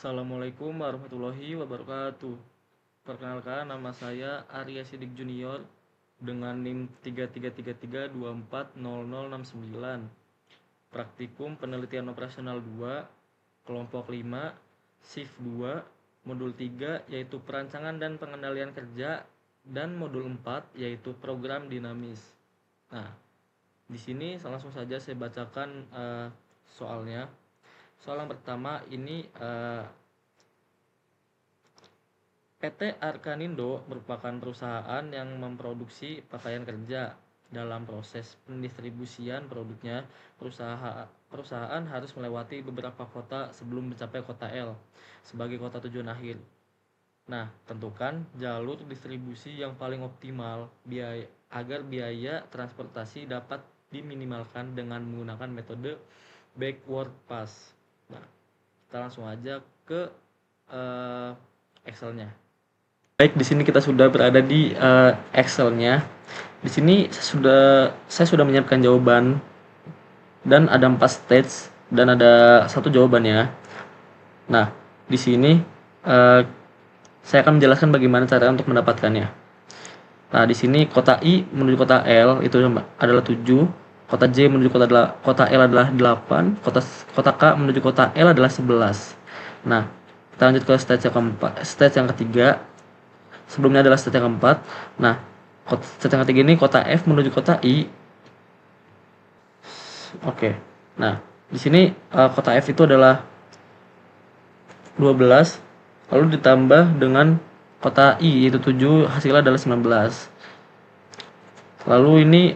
Assalamualaikum warahmatullahi wabarakatuh. Perkenalkan, nama saya Arya Sidik Junior dengan NIM 3333240069. Praktikum Penelitian Operasional 2, Kelompok 5, Shift 2, Modul 3 yaitu Perancangan dan Pengendalian Kerja, dan Modul 4 yaitu Program Dinamis. Nah, di sini langsung saja saya bacakan soalnya. Soal yang pertama ini PT Arkanindo merupakan perusahaan yang memproduksi pakaian kerja. Dalam proses pendistribusian produknya, perusahaan harus melewati beberapa kota sebelum mencapai kota L sebagai kota tujuan akhir. Nah, tentukan jalur distribusi yang paling optimal agar biaya transportasi dapat diminimalkan dengan menggunakan metode backward pass. Nah, kita langsung aja ke Excel-nya. Baik, di sini kita sudah berada di Excel-nya. Di sini saya sudah menyiapkan jawaban dan ada 4 stage dan ada satu jawabannya. Nah, di sini saya akan menjelaskan bagaimana cara untuk mendapatkannya. Nah, di sini kota I menuju kota L itu adalah 7, kota J menuju kota L adalah 8, kota K menuju kota L adalah 11. Nah, kita lanjut ke stage yang ketiga. Sebelumnya adalah stage yang keempat. Nah, stage yang ketiga ini kota F menuju kota I. Oke. Nah, di sini kota F itu adalah 12, lalu ditambah dengan kota I yaitu 7, hasilnya adalah 19. Lalu ini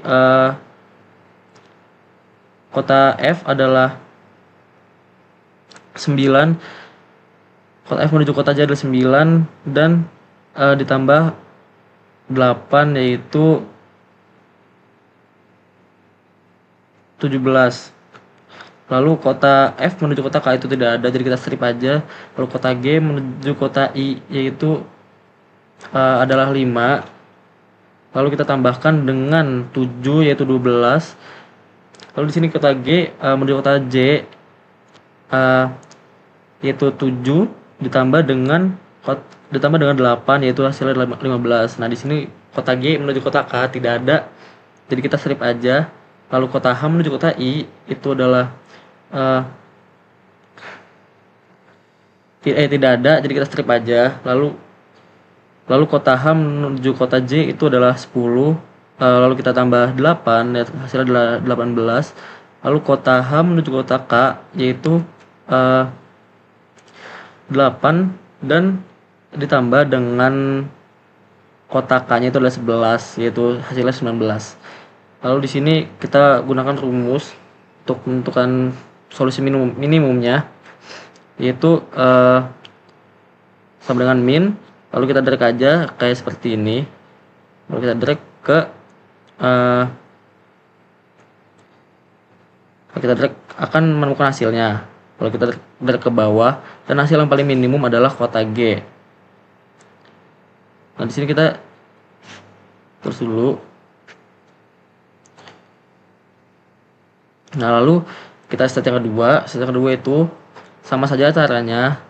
kota F adalah 9, kota F menuju kota J adalah 9 dan ditambah 8 yaitu 17. Lalu kota F menuju kota K itu tidak ada, jadi kita strip aja. Lalu kota G menuju kota I yaitu adalah 5. Lalu kita tambahkan dengan 7 yaitu 12. Lalu di sini kota G menuju kota J yaitu 7 ditambah dengan 8 yaitu hasilnya 15. Nah, di sini kota G menuju kota K tidak ada, jadi kita strip aja. Lalu kota H menuju kota I itu adalah tidak ada, jadi kita strip aja. Lalu kota H menuju kota J itu adalah 10. Lalu kita tambah 8, hasilnya adalah 18. Lalu kota H menuju kota K yaitu 8 dan ditambah dengan kota K-nya itu adalah 11 yaitu hasilnya 19. Lalu di sini kita gunakan rumus untuk menentukan solusi minimumnya yaitu sama dengan min. Lalu kita drag aja kayak seperti ini. Lalu kita drag ke kita drag akan menemukan hasilnya. Lalu kita drag ke bawah dan hasil yang paling minimum adalah kota G. Nah, di sini kita terus dulu. Nah, lalu kita step yang kedua. Step yang kedua itu sama saja caranya.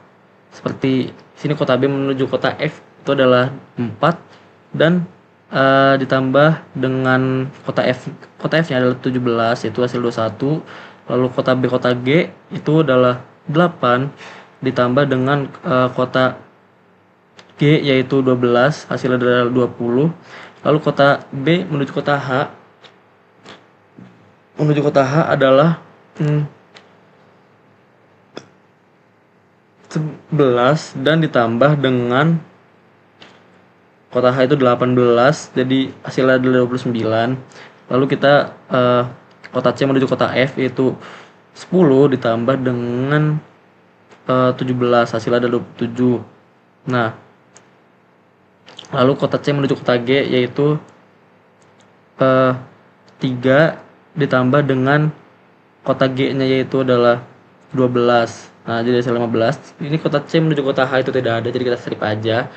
Seperti sini kota B menuju kota F itu adalah 4 dan ditambah dengan kota F. Kota F-nya adalah 17 yaitu hasil 21. Lalu kota B kota G itu adalah 8 ditambah dengan kota G yaitu 12, hasilnya adalah 20. Lalu kota B menuju kota H adalah 11 dan ditambah dengan kota H itu 18, jadi hasilnya adalah 29. Lalu kita kota C menuju kota F yaitu 10 ditambah dengan 17, hasilnya adalah 27. Nah, lalu kota C menuju kota G yaitu 3 ditambah dengan kota G-nya yaitu adalah 12. Nah, jadi hasil 15. Ini kota C menuju kota H itu tidak ada, jadi kita strip aja.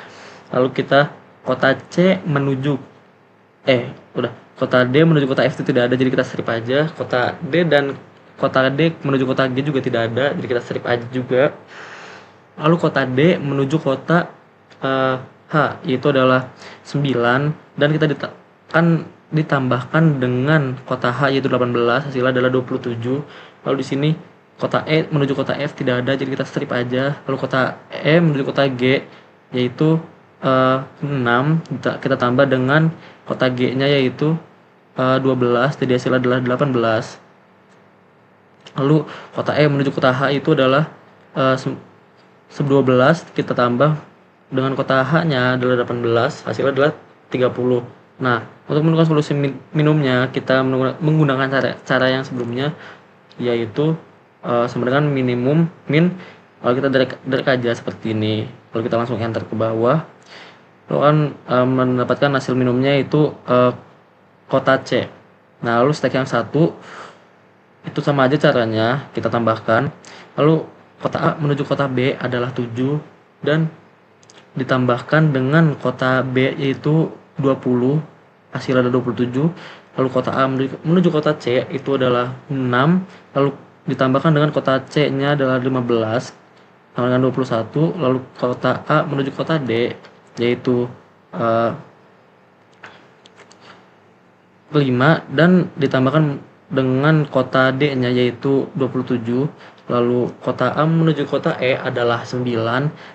Lalu kita kota C menuju kota D menuju kota F itu tidak ada, jadi kita strip aja. Kota D dan kota D menuju kota G juga tidak ada, jadi kita strip aja juga. lalu kota D menuju kota H, yaitu adalah 9, dan kita ditambahkan dengan kota H yaitu 18, hasilnya adalah 27. Lalu di sini kota E menuju kota F tidak ada, jadi kita strip aja. Lalu kota E menuju kota G yaitu 6, kita tambah dengan kota G-nya yaitu 12, jadi hasilnya adalah 18. Lalu kota E menuju kota H itu adalah 12, kita tambah dengan kota H-nya adalah 18, hasilnya adalah 30. Nah, untuk menentukan solusi minumnya kita menggunakan cara yang sebelumnya, yaitu sama dengan minimum min. Kalau kita drag aja seperti ini, kalau kita langsung enter ke bawah, lalu kan mendapatkan hasil minumnya itu kota C. Nah, lalu step yang satu itu sama aja caranya, kita tambahkan. Lalu kota A menuju kota B adalah 7, dan ditambahkan dengan kota B yaitu 20, hasil ada 27. Lalu kota A menuju kota C itu adalah 6, lalu ditambahkan dengan kota C-nya adalah 15 sama dengan 21. Lalu kota A menuju kota D yaitu 5, dan ditambahkan dengan kota D-nya yaitu 27. Lalu kota A menuju kota E adalah 9,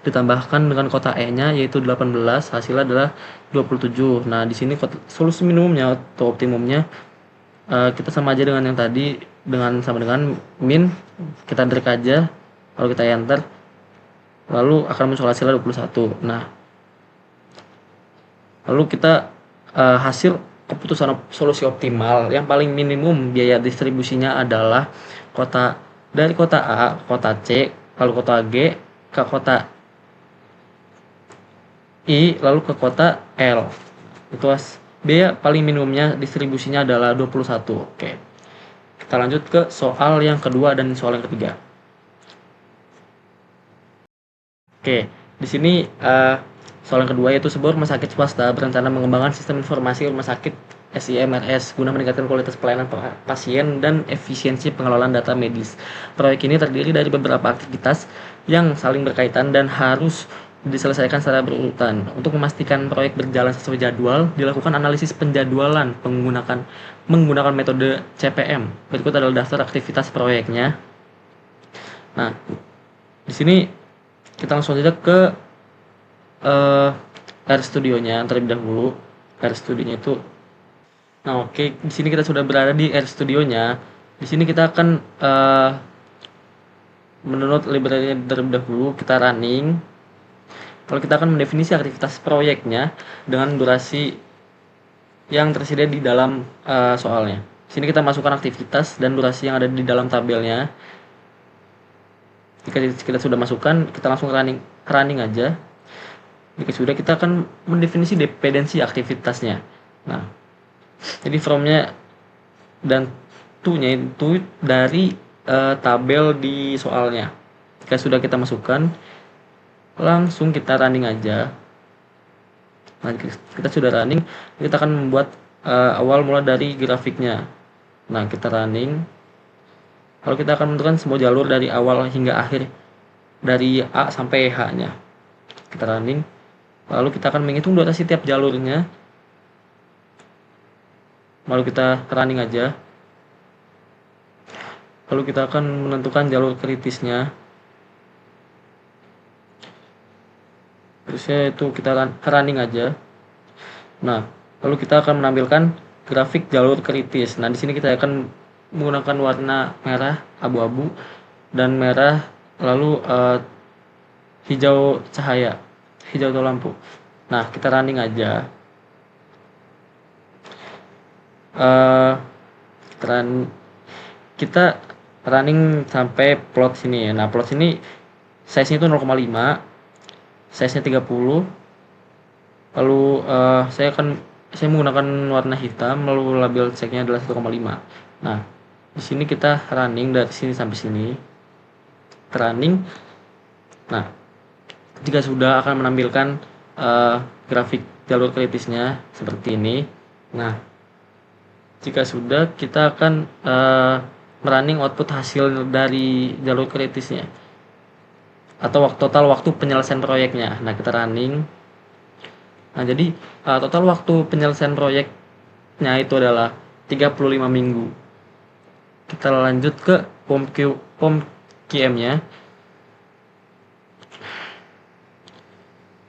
ditambahkan dengan kota E-nya yaitu 18, hasilnya adalah 27. Nah, di sini solusi minimumnya atau optimumnya kita sama aja dengan yang tadi, sama dengan min, kita drag aja, lalu kita enter, lalu akan muncul hasilnya 21. Nah, lalu kita hasil keputusan solusi optimal yang paling minimum biaya distribusinya adalah dari kota A, kota C, lalu kota G, ke kota I, lalu ke kota L. Itu biaya paling minimumnya distribusinya adalah 21. Oke. Kita lanjut ke soal yang kedua dan soal yang ketiga. Oke, di sini soal yang kedua yaitu sebuah rumah sakit swasta berencana mengembangkan sistem informasi rumah sakit SIMRS guna meningkatkan kualitas pelayanan pasien dan efisiensi pengelolaan data medis. Proyek ini terdiri dari beberapa aktivitas yang saling berkaitan dan harus diselesaikan secara berurutan. Untuk memastikan proyek berjalan sesuai jadwal, dilakukan analisis penjadwalan menggunakan metode CPM. Berikut adalah daftar aktivitas proyeknya. Nah, di sini kita langsung saja ke R Studio-nya terlebih dahulu. R Studio-nya itu, nah oke, di sini kita sudah berada di R Studio-nya. Di sini kita akan menurut library terlebih dahulu, kita running. Kalau kita akan mendefinisi aktivitas proyeknya dengan durasi yang tersedia di dalam soalnya. Di sini kita masukkan aktivitas dan durasi yang ada di dalam tabelnya. Jika kita sudah masukkan, kita langsung running aja. Jika sudah, kita akan mendefinisi dependensi aktivitasnya. Nah, jadi from-nya dan to-nya itu dari tabel di soalnya. Jika sudah kita masukkan, langsung kita running aja. Nah, kita sudah running, kita akan membuat awal mula dari grafiknya. Nah, kita running, lalu kita akan menentukan semua jalur dari awal hingga akhir, dari A sampai H-nya. Kita running, lalu kita akan menghitung durasi tiap jalurnya. Lalu kita running aja, lalu kita akan menentukan jalur kritisnya. Terusnya itu kita running aja. Nah, lalu kita akan menampilkan grafik jalur kritis. Nah, di sini kita akan menggunakan warna merah abu-abu dan merah, lalu hijau cahaya, hijau atau lampu. Nah, kita running aja. Kita running sampai plot sini ya. Nah, plot sini size-nya itu 0,5, size-nya 30. Lalu saya menggunakan warna hitam, lalu label check-nya adalah 1,5. Nah, di sini kita running dari sini sampai sini. Running. Nah, jika sudah akan menampilkan grafik jalur kritisnya seperti ini. Nah, jika sudah, kita akan running output hasil dari jalur kritisnya. atau total waktu penyelesaian proyeknya. Nah, kita running. Nah, jadi total waktu penyelesaian proyeknya itu adalah 35 minggu. Kita lanjut ke POM QM-nya.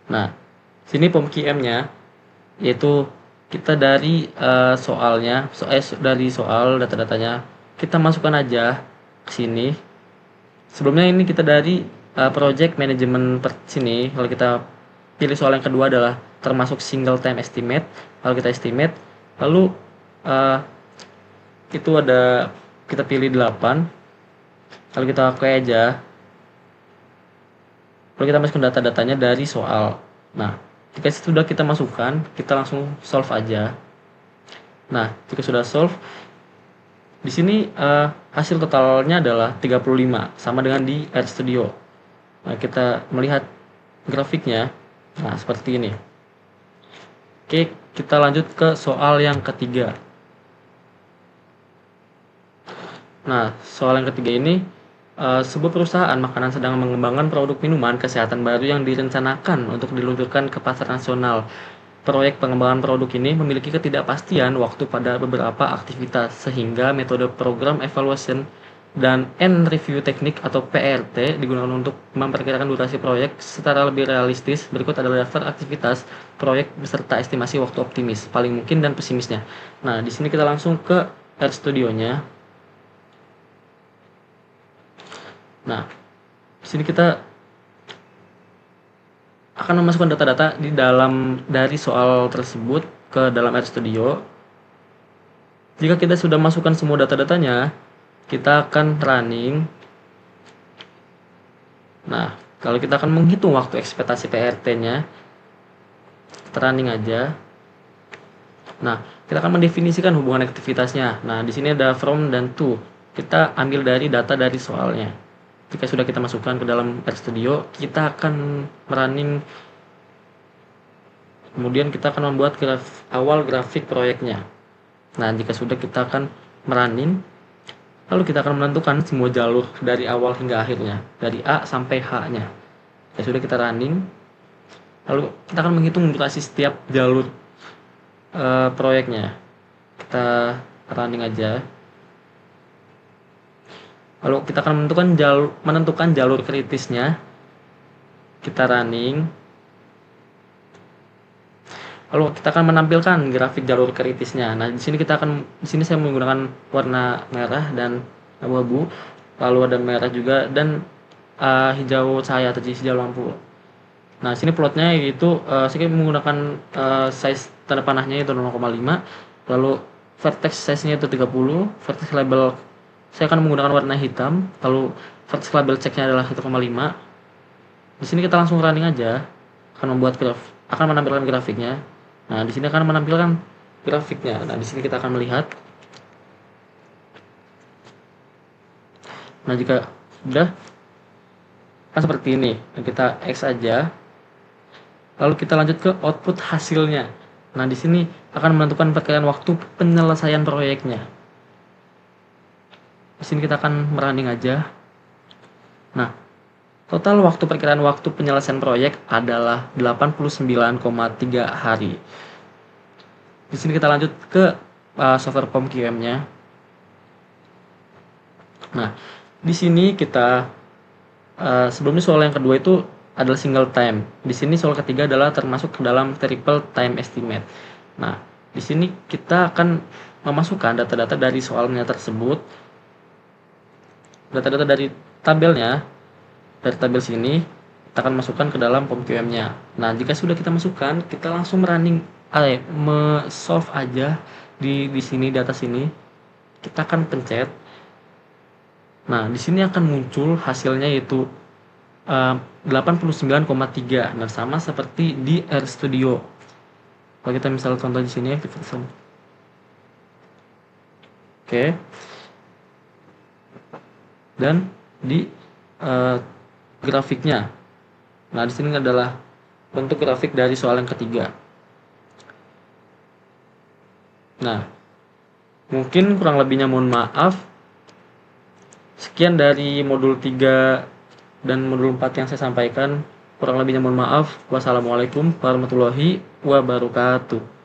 Nah, sini POM QM-nya yaitu kita dari dari soal data-datanya kita masukkan aja ke sini. Sebelumnya ini kita dari project management sini. Kalau kita pilih soal yang kedua adalah termasuk single time estimate. Kalau kita estimate, lalu itu ada kita pilih 8. Kalau kita oke aja, lalu kita masukkan data-datanya dari soal. Nah, jika sudah kita masukkan, kita langsung solve aja. Nah, jika sudah solve, di sini hasil totalnya adalah 35, sama dengan di RStudio. Nah, kita melihat grafiknya. Nah, seperti ini. Oke, kita lanjut ke soal yang ketiga. Nah, soal yang ketiga ini, sebuah perusahaan makanan sedang mengembangkan produk minuman kesehatan baru yang direncanakan untuk diluncurkan ke pasar nasional. Proyek pengembangan produk ini memiliki ketidakpastian waktu pada beberapa aktivitas, sehingga metode program evaluation dan end review teknik atau PRT digunakan untuk memperkirakan durasi proyek secara lebih realistis. Berikut adalah daftar aktivitas proyek beserta estimasi waktu optimis, paling mungkin, dan pesimisnya. Nah, di sini kita langsung ke RStudio-nya. Nah, di sini kita akan memasukkan data-data dari soal tersebut ke dalam RStudio. Jika kita sudah masukkan semua data-datanya, kita akan running. Nah, kalau kita akan menghitung waktu ekspektasi PRT-nya, kita running aja. Nah, kita akan mendefinisikan hubungan aktivitasnya. Nah, di sini ada from dan to. Kita ambil dari data dari soalnya. Jika sudah kita masukkan ke dalam RStudio, kita akan running. Kemudian kita akan membuat awal grafik proyeknya. Nah, jika sudah, kita akan running. Lalu kita akan menentukan semua jalur dari awal hingga akhirnya, dari A sampai H-nya. Jika sudah, kita running. Lalu kita akan menghitung durasi setiap jalur proyeknya. Kita running aja. Lalu kita akan menentukan jalur kritisnya. Kita running. Lalu kita akan menampilkan grafik jalur kritisnya. Nah, di sini saya menggunakan warna merah dan abu-abu. Lalu ada merah juga dan hijau cahaya atau hijau lampu. Nah, sini plotnya yaitu saya menggunakan size tanda panahnya itu 0,5. Lalu vertex size-nya itu 30. Vertex label saya akan menggunakan warna hitam. Lalu vertex label check-nya adalah 1,5. Di sini kita langsung running aja. Akan menampilkan grafiknya. Nah, di sini akan menampilkan grafiknya. Nah, di sini kita akan melihat. Nah, jika sudah, kan seperti ini. Kita X aja. Lalu kita lanjut ke output hasilnya. Nah, di sini akan menentukan perkiraan waktu penyelesaian proyeknya. Di sini kita akan running aja. Nah, total perkiraan waktu penyelesaian proyek adalah 89,3 hari. Di sini kita lanjut ke software POM QM-nya. Nah, di sini kita sebelumnya soal yang kedua itu adalah single time. Di sini soal ketiga adalah termasuk ke dalam triple time estimate. Nah, di sini kita akan memasukkan data-data dari soalnya tersebut. Data-data dari tabelnya, dari tabel sini kita akan masukkan ke dalam POM QM-nya. Nah, jika sudah kita masukkan, kita langsung solve aja di sini, data sini. Kita akan pencet. Nah, di sini akan muncul hasilnya yaitu 89,3. Nah, sama seperti di RStudio. Kalau kita misalnya contoh di sini ya, kita oke. Dan di grafiknya. Nah, di sini adalah bentuk grafik dari soal yang ketiga. Nah, mungkin kurang lebihnya mohon maaf. Sekian dari modul 3 dan modul 4 yang saya sampaikan. Kurang lebihnya mohon maaf. Wassalamualaikum warahmatullahi wabarakatuh.